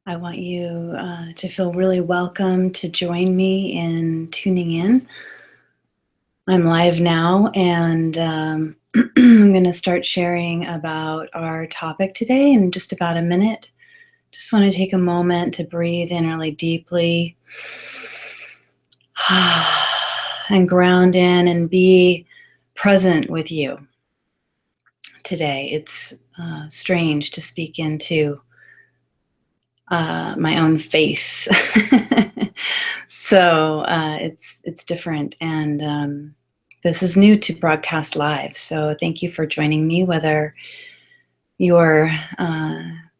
I want you to feel really welcome to join me in tuning in. I'm live now, and I'm going to start sharing about our topic today in just about a minute. Just want to take a moment to breathe in really deeply and ground in and be present with you today. It's strange to speak into my own face. So it's different, and this is new to broadcast live. So thank you for joining me, whether you're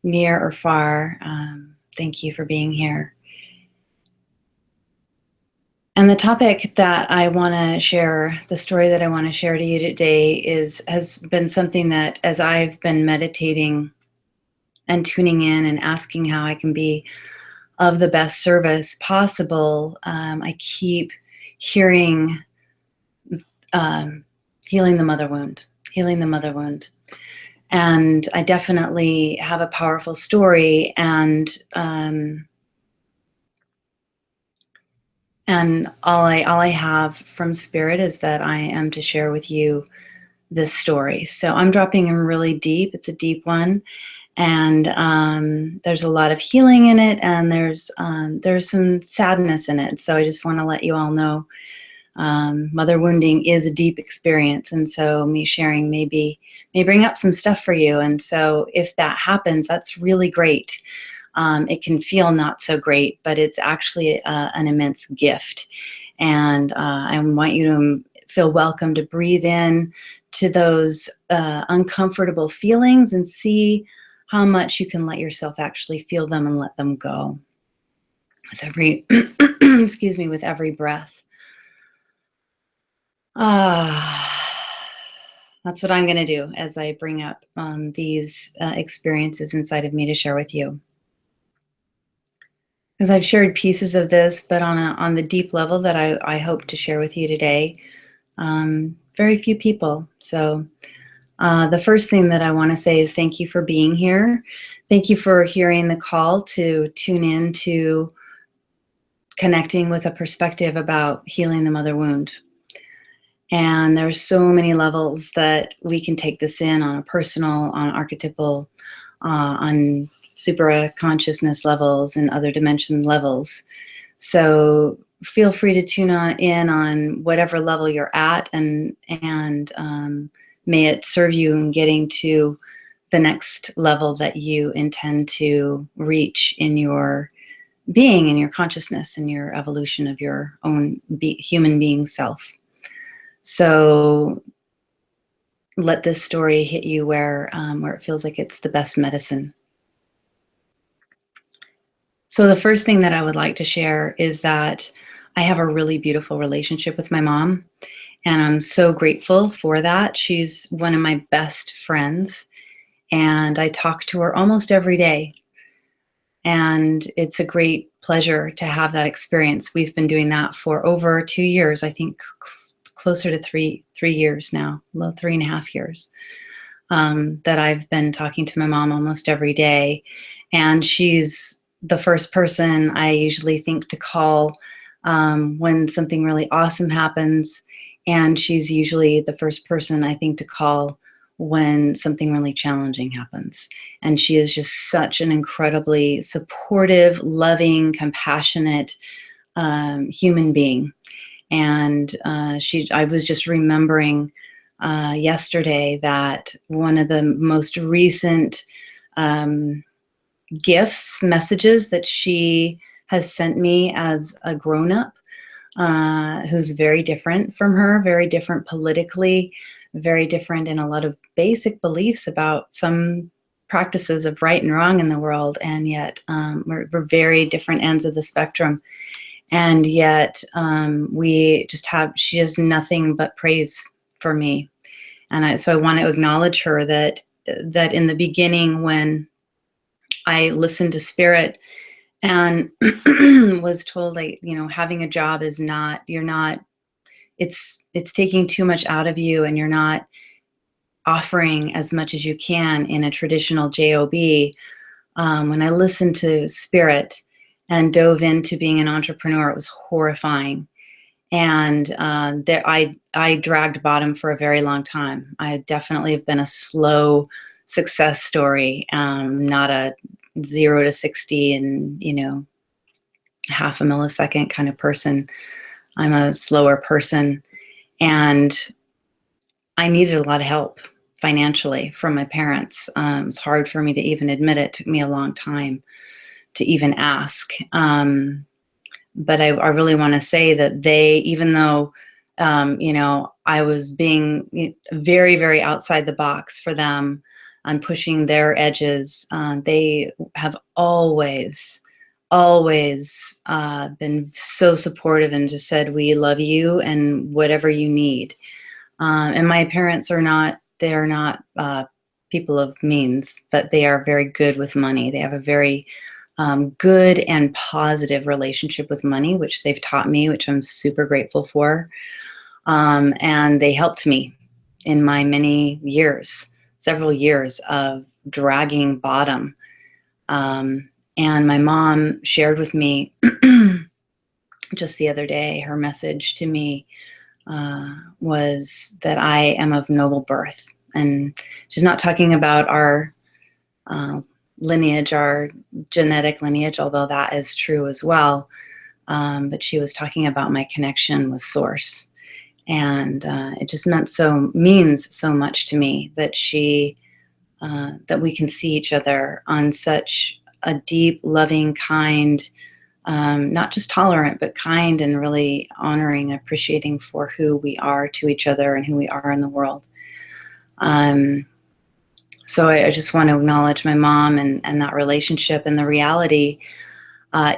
near or far. Thank you for being here. And the topic that I want to share, the story that I want to share to you today, has been something that, as I've been meditating and tuning in and asking how I can be of the best service possible, I keep hearing healing the mother wound, healing the mother wound. And I definitely have a powerful story, and all I have from Spirit is that I am to share with you this story. So I'm dropping in really deep. It's a deep one. And there's a lot of healing in it, and there's some sadness in it. So I just want to let you all know, mother wounding is a deep experience, and so me sharing may bring up some stuff for you. And so if that happens, that's really great. It can feel not so great, but it's actually an immense gift. And I want you to feel welcome to breathe in to those uncomfortable feelings and see how much you can let yourself actually feel them and let them go with every, excuse me, with every breath. That's what I'm going to do as I bring up these experiences inside of me to share with you. Because I've shared pieces of this, but on the deep level that I hope to share with you today, very few people. So the first thing that I want to say is thank you for being here. Thank you for hearing the call to tune in to connecting with a perspective about healing the mother wound. And there's so many levels that we can take this in, on a personal, on archetypal, on super consciousness levels and other dimension levels. So feel free to tune in on whatever level you're at, and may it serve you in getting to the next level that you intend to reach in your being, in your consciousness, in your evolution of your own human being self. So let this story hit you where it feels like it's the best medicine. So the first thing that I would like to share is that I have a really beautiful relationship with my mom, and I'm so grateful for that. She's one of my best friends, and I talk to her almost every day. And it's a great pleasure to have that experience. We've been doing that for over 2 years, I think closer to three years now, well, 3.5 years, that I've been talking to my mom almost every day. And she's the first person I usually think to call when something really awesome happens. And she's usually the first person I think to call when something really challenging happens. And she is just such an incredibly supportive, loving, compassionate human being. And I was just remembering yesterday that one of the most recent messages that she has sent me as a grown-up, who's very different from her, very different politically, very different in a lot of basic beliefs about some practices of right and wrong in the world, and yet we're very different ends of the spectrum. And yet she has nothing but praise for me. And so I want to acknowledge her that in the beginning, when I listened to Spirit and was told, like, having a job is it's taking too much out of you, and you're not offering as much as you can in a traditional job. When I listened to Spirit and dove into being an entrepreneur, it was horrifying. And I dragged bottom for a very long time. I definitely have been a slow success story, not a 0 to 60 in, half a millisecond kind of person. I'm a slower person, and I needed a lot of help financially from my parents. It's hard for me to even admit it. It took me a long time to even ask. But I really want to say that they, even though, I was being very, very outside the box for them on pushing their edges, they have always been so supportive and just said, we love you and whatever you need. And my parents they're not people of means, but they are very good with money. They have a very good and positive relationship with money, which they've taught me, which I'm super grateful for. And they helped me in my many years, several years of dragging bottom. And my mom shared with me just the other day, her message to me was that I am of noble birth. And she's not talking about our lineage, our genetic lineage, although that is true as well. But she was talking about my connection with Source. And it just means so much to me that that we can see each other on such a deep, loving, kind, not just tolerant, but kind, and really honoring and appreciating for who we are to each other and who we are in the world. So I just want to acknowledge my mom and that relationship. And the reality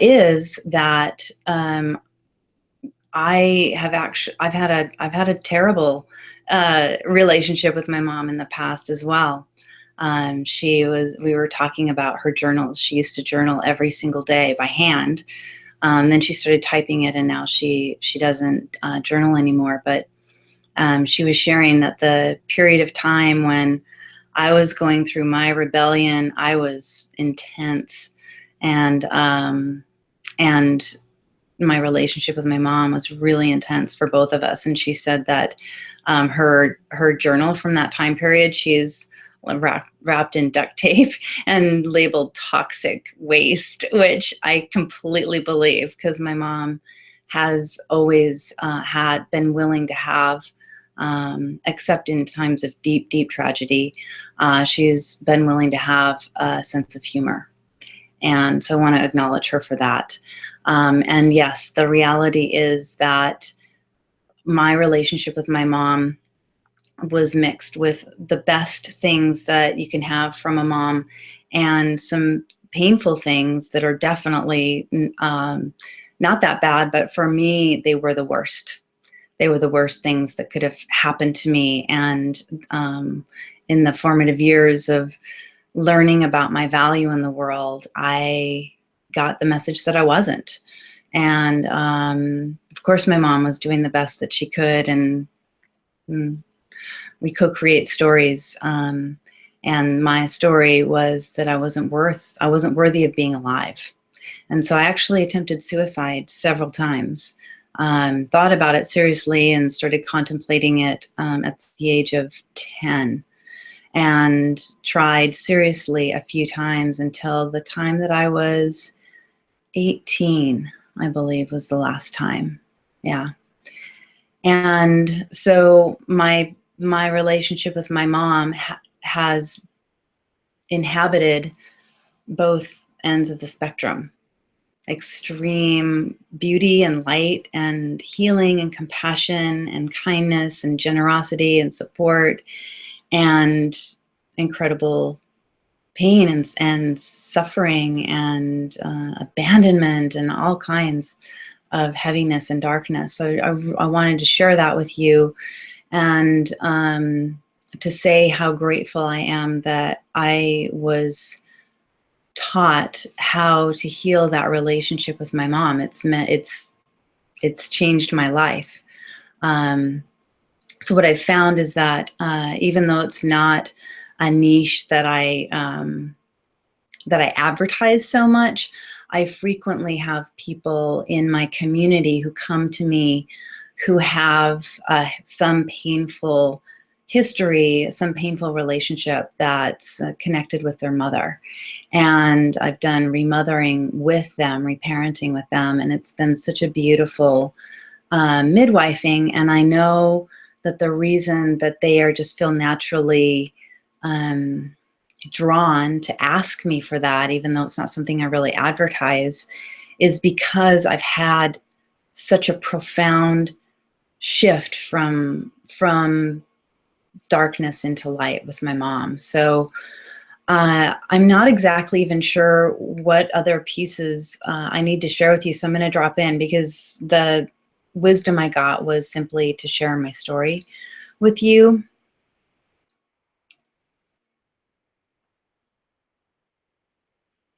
is that I've had a terrible relationship with my mom in the past as well. We were talking about her journals. She used to journal every single day by hand. Then she started typing it, and now she doesn't journal anymore. But she was sharing that the period of time when I was going through my rebellion, I was intense, and my relationship with my mom was really intense for both of us. And she said that her journal from that time period, she's wrapped in duct tape and labeled toxic waste, which I completely believe, because my mom has always had been willing to have, except in times of deep, deep tragedy, she's been willing to have a sense of humor. And so I want to acknowledge her for that. And yes, the reality is that my relationship with my mom was mixed with the best things that you can have from a mom and some painful things that are definitely not that bad, but for me, they were the worst. They were the worst things that could have happened to me. And in the formative years of learning about my value in the world, I got the message that I wasn't. And of course, my mom was doing the best that she could, and we co-create stories. And my story was that I wasn't worthy of being alive. And so I actually attempted suicide several times. Thought about it seriously and started contemplating it at the age of 10. And tried seriously a few times until the time that I was 18, I believe, was the last time. Yeah. And so my relationship with my mom has inhabited both ends of the spectrum: extreme beauty and light and healing and compassion and kindness and generosity and support, and incredible pain and suffering and abandonment and all kinds of heaviness and darkness. So I wanted to share that with you, and to say how grateful I am that I was taught how to heal that relationship with my mom. It's changed my life. So what I've found is that even though it's not a niche that that I advertise so much, I frequently have people in my community who come to me who have some painful history, some painful relationship that's connected with their mother. And I've done remothering with them, reparenting with them, and it's been such a beautiful midwifing. And I know that the reason that they are just feel naturally drawn to ask me for that, even though it's not something I really advertise, is because I've had such a profound shift from darkness into light with my mom. So I'm not exactly even sure what other pieces I need to share with you. So I'm going to drop in, because the wisdom I got was simply to share my story with you.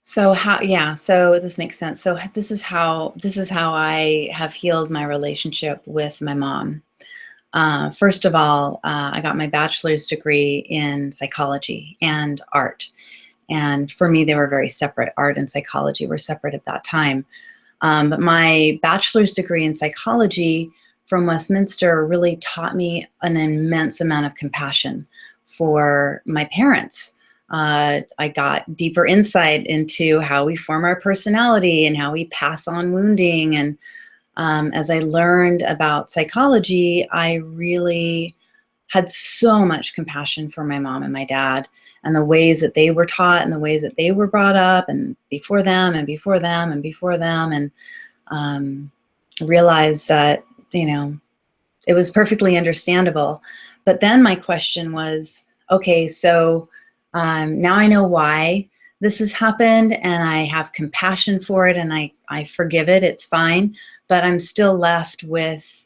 So so this makes sense. So this is how I have healed my relationship with my mom. First of all, I got my bachelor's degree in psychology and art. And for me, they were very separate. Art and psychology were separate at that time. But my bachelor's degree in psychology from Westminster really taught me an immense amount of compassion for my parents. I got deeper insight into how we form our personality and how we pass on wounding. And as I learned about psychology, I really had so much compassion for my mom and my dad, and the ways that they were taught and the ways that they were brought up, and before them and before them and before them. And realized that, it was perfectly understandable. But then my question was, okay, so now I know why this has happened, and I have compassion for it, and I forgive it. It's fine. But I'm still left with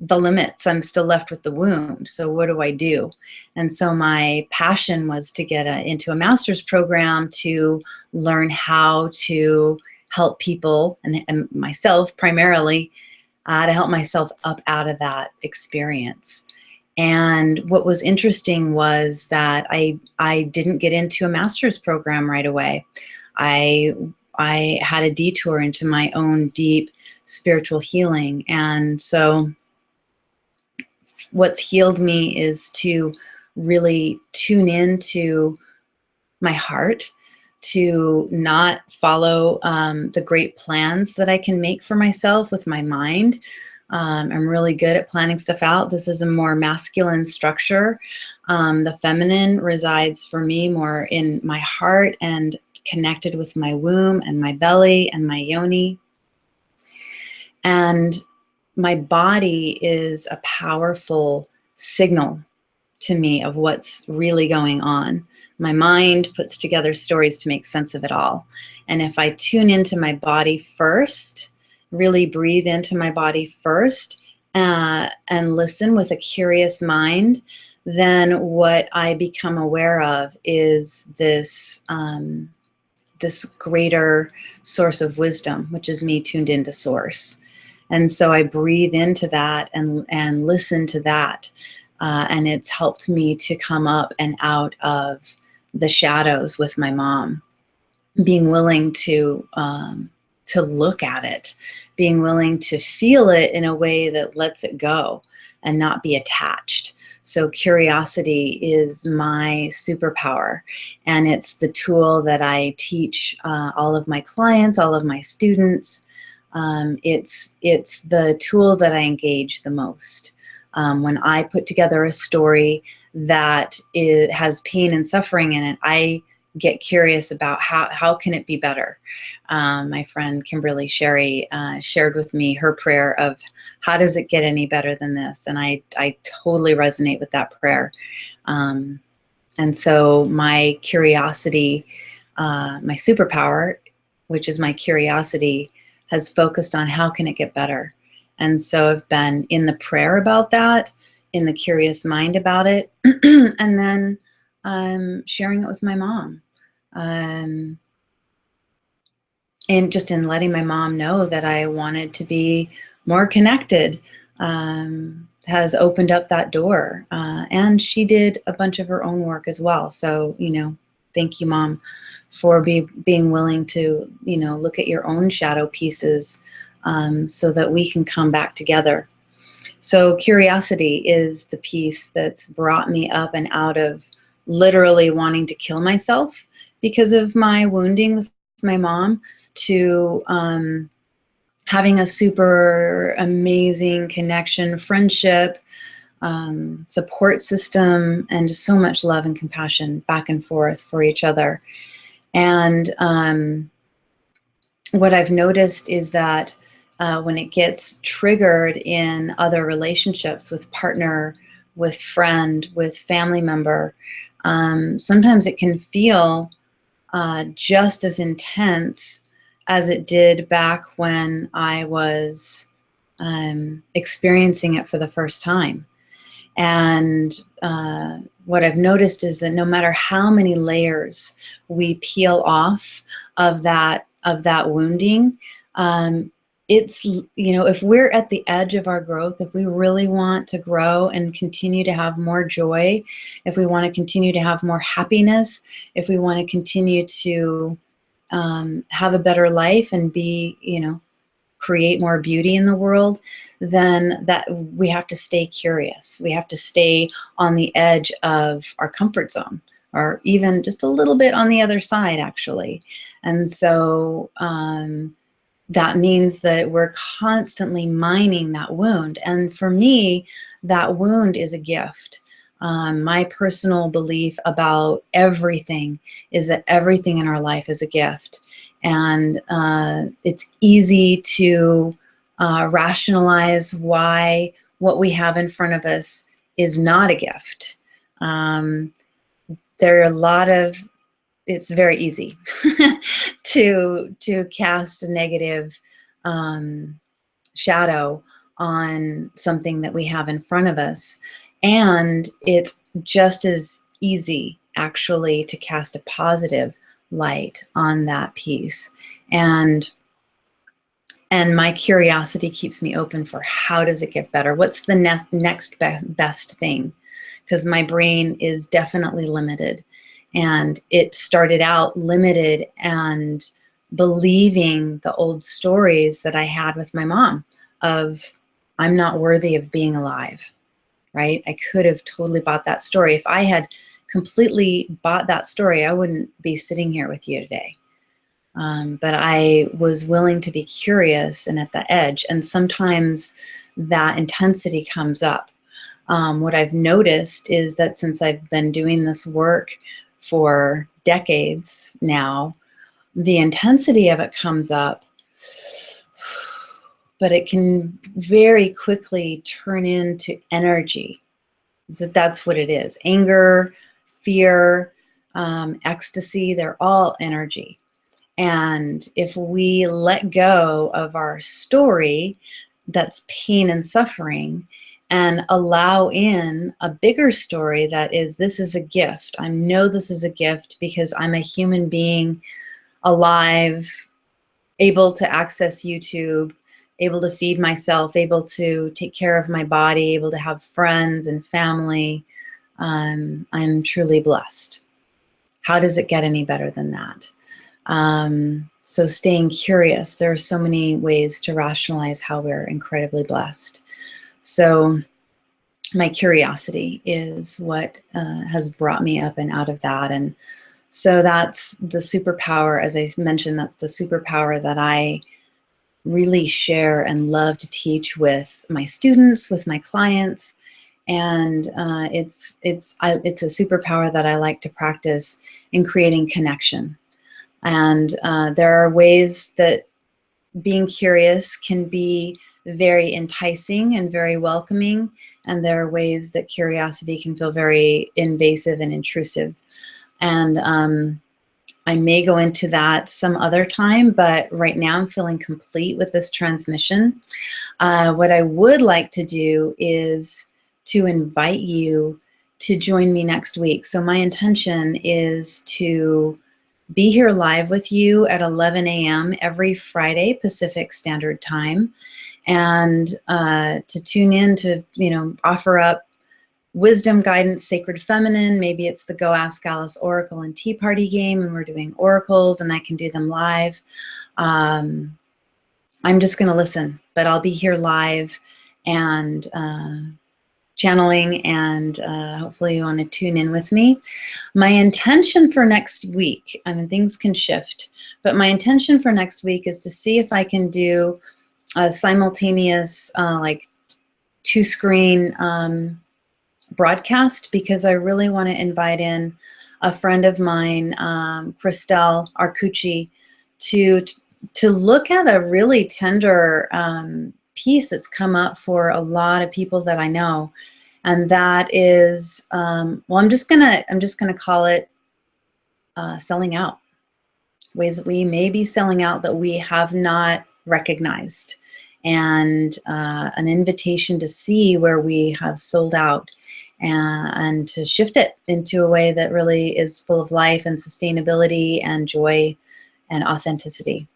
the limits. I'm still left with the wound. So what do I do? And so my passion was to get into a master's program to learn how to help people, and myself primarily, to help myself up out of that experience. And what was interesting was that I didn't get into a master's program right away. I had a detour into my own deep spiritual healing. And so what's healed me is to really tune into my heart, to not follow the great plans that I can make for myself with my mind. I'm really good at planning stuff out. This is a more masculine structure. The feminine resides for me more in my heart and connected with my womb and my belly and my yoni. And my body is a powerful signal to me of what's really going on. My mind puts together stories to make sense of it all. And if I tune into my body first, really breathe into my body first, and listen with a curious mind, then what I become aware of is this greater source of wisdom, which is me tuned into source. And so I breathe into that and listen to that. And it's helped me to come up and out of the shadows with my mom, being willing to look at it, being willing to feel it in a way that lets it go and not be attached. So curiosity is my superpower, and it's the tool that I teach all of my clients, all of my students. It's the tool that I engage the most. When I put together a story that has pain and suffering in it, I get curious about how can it be better. My friend Kimberly Sherry shared with me her prayer of, how does it get any better than this? And I totally resonate with that prayer. And so my curiosity, my superpower, which is my curiosity, has focused on how can it get better. And so I've been in the prayer about that, in the curious mind about it, and then sharing it with my mom. And just in letting my mom know that I wanted to be more connected, has opened up that door. And she did a bunch of her own work as well. So, Thank you, Mom, for being willing to, look at your own shadow pieces, so that we can come back together. So curiosity is the piece that's brought me up and out of literally wanting to kill myself because of my wounding with my mom, to having a super amazing connection, friendship, support system, and just so much love and compassion back and forth for each other. And what I've noticed is that when it gets triggered in other relationships, with partner, with friend, with family member, sometimes it can feel just as intense as it did back when I was experiencing it for the first time. And what I've noticed is that no matter how many layers we peel off of that wounding, it's, if we're at the edge of our growth, if we really want to grow and continue to have more joy, if we want to continue to have more happiness, if we want to continue to have a better life and be, create more beauty in the world, then that we have to stay curious. We have to stay on the edge of our comfort zone, or even just a little bit on the other side, actually. And so that means that we're constantly mining that wound. And for me, that wound is a gift. My personal belief about everything is that everything in our life is a gift. And it's easy to rationalize why what we have in front of us is not a gift. There are a lot of, it's very easy to cast a negative shadow on something that we have in front of us. And it's just as easy, actually, to cast a positive light on that piece. And my curiosity keeps me open for, how does it get better? What's the next best thing? Because my brain is definitely limited. And it started out limited and believing the old stories that I had with my mom of, I'm not worthy of being alive, right? I could have totally bought that story. If I had completely bought that story, I wouldn't be sitting here with you today. But I was willing to be curious and at the edge. And sometimes that intensity comes up. What I've noticed is that since I've been doing this work for decades now, the intensity of it comes up, but it can very quickly turn into energy. So that's what it is. Anger, fear, ecstasy, they're all energy. And if we let go of our story, that's pain and suffering, and allow in a bigger story that is, this is a gift. I know this is a gift because I'm a human being, alive, able to access YouTube, able to feed myself, able to take care of my body, able to have friends and family. I'm truly blessed. How does it get any better than that? So staying curious, there are so many ways to rationalize how we're incredibly blessed. So my curiosity is what has brought me up and out of that. And so that's the superpower, as I mentioned, that's the superpower that I really share and love to teach with my students, with my clients. And it's a superpower that I like to practice in creating connection. And there are ways that being curious can be very enticing and very welcoming. And there are ways that curiosity can feel very invasive and intrusive. And I may go into that some other time, but right now I'm feeling complete with this transmission. What I would like to do is to invite you to join me next week. So my intention is to be here live with you at 11 a.m. every Friday, Pacific Standard Time, and to tune in to, offer up wisdom, guidance, sacred feminine. Maybe it's the Go Ask Alice Oracle and Tea Party game, and we're doing oracles, and I can do them live. I'm just going to listen, but I'll be here live and channeling, and hopefully you want to tune in with me. My intention for next week, I mean, things can shift, but my intention for next week is to see if I can do a simultaneous, like 2-screen broadcast, because I really want to invite in a friend of mine, Christelle Arcucci, to look at a really tender piece that's come up for a lot of people that I know, and that is, well, I'm just gonna call it selling out. Ways that we may be selling out that we have not recognized, and an invitation to see where we have sold out, and to shift it into a way that really is full of life and sustainability and joy and authenticity.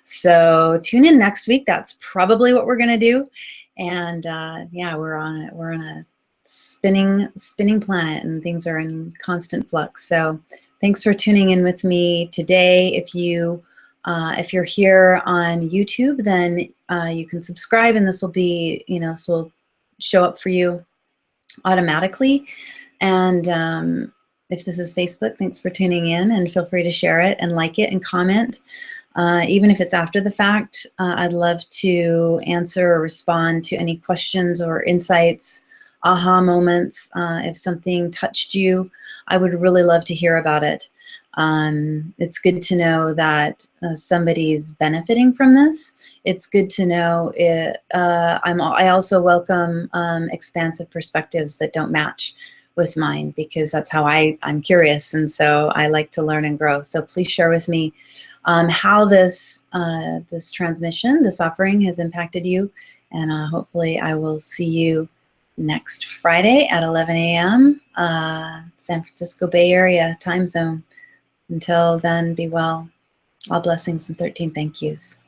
So tune in next week. That's probably what we're going to do. And yeah, we're on a spinning planet, and things are in constant flux. So thanks for tuning in with me today. If you're here on YouTube, then you can subscribe, and this will be, this will show up for you automatically. And if this is Facebook, thanks for tuning in, and feel free to share it and like it and comment. Even if it's after the fact, I'd love to answer or respond to any questions or insights, aha moments. If something touched you, I would really love to hear about it. It's good to know that somebody's benefiting from this. It's good to know I also welcome expansive perspectives that don't match with mine, because that's how I'm curious, and so I like to learn and grow. So please share with me how this transmission, this offering, has impacted you, and hopefully I will see you next Friday at 11 a.m. San Francisco Bay Area time zone. Until then, be well. All blessings and 13 thank yous.